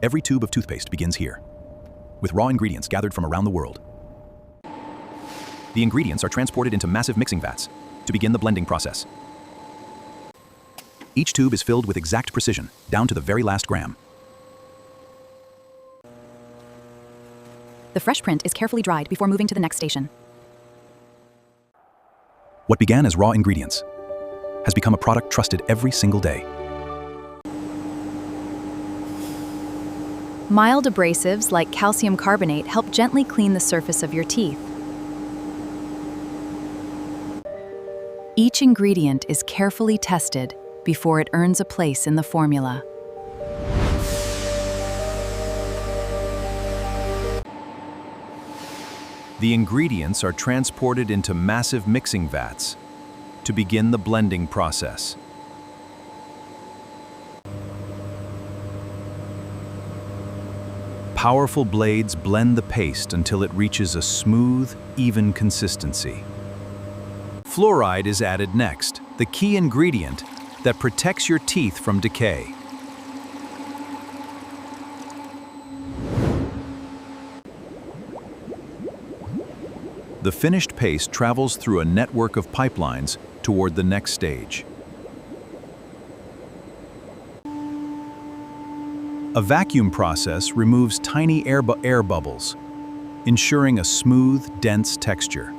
Every tube of toothpaste begins here, with raw ingredients gathered from around the world. The ingredients are transported into massive mixing vats to begin the blending process. Each tube is filled with exact precision, down to the very last gram. The fresh print is carefully dried before moving to the next station. What began as raw ingredients has become a product trusted every single day. Mild abrasives like calcium carbonate help gently clean the surface of your teeth. Each ingredient is carefully tested before it earns a place in the formula. The ingredients are transported into massive mixing vats to begin the blending process. Powerful blades blend the paste until it reaches a smooth, even consistency. Fluoride is added next, the key ingredient that protects your teeth from decay. The finished paste travels through a network of pipelines toward the next stage. A vacuum process removes tiny air bubbles, ensuring a smooth, dense texture.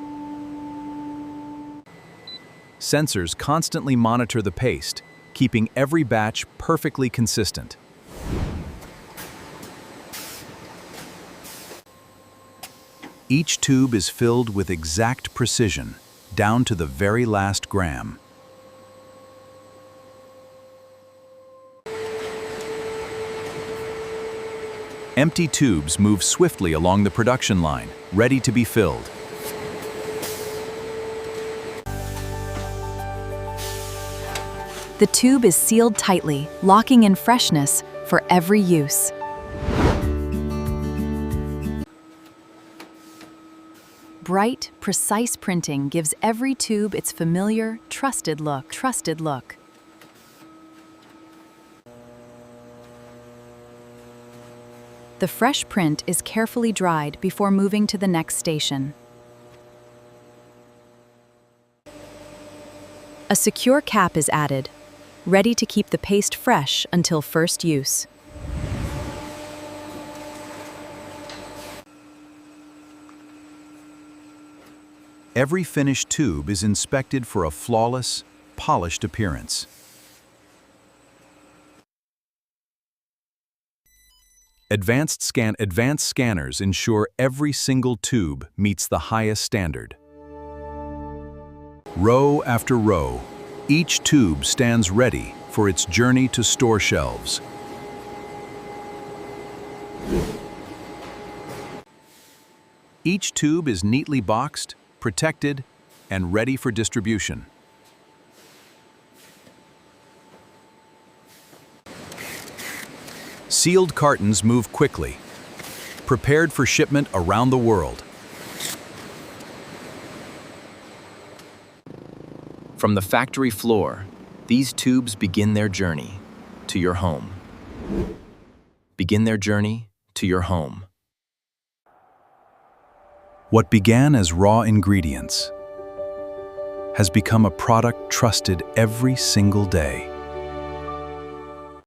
Sensors constantly monitor the paste, keeping every batch perfectly consistent. Each tube is filled with exact precision, down to the very last gram. Empty tubes move swiftly along the production line, ready to be filled. The tube is sealed tightly, locking in freshness for every use. Bright, precise printing gives every tube its familiar, trusted look. The fresh print is carefully dried before moving to the next station. A secure cap is added, ready to keep the paste fresh until first use. Every finished tube is inspected for a flawless, polished appearance. Advanced scanners ensure every single tube meets the highest standard. Row after row, each tube stands ready for its journey to store shelves. Each tube is neatly boxed, protected, and ready for distribution. Sealed cartons move quickly, prepared for shipment around the world. From the factory floor, these tubes begin their journey to your home. Begin their journey to your home. What began as raw ingredients has become a product trusted every single day.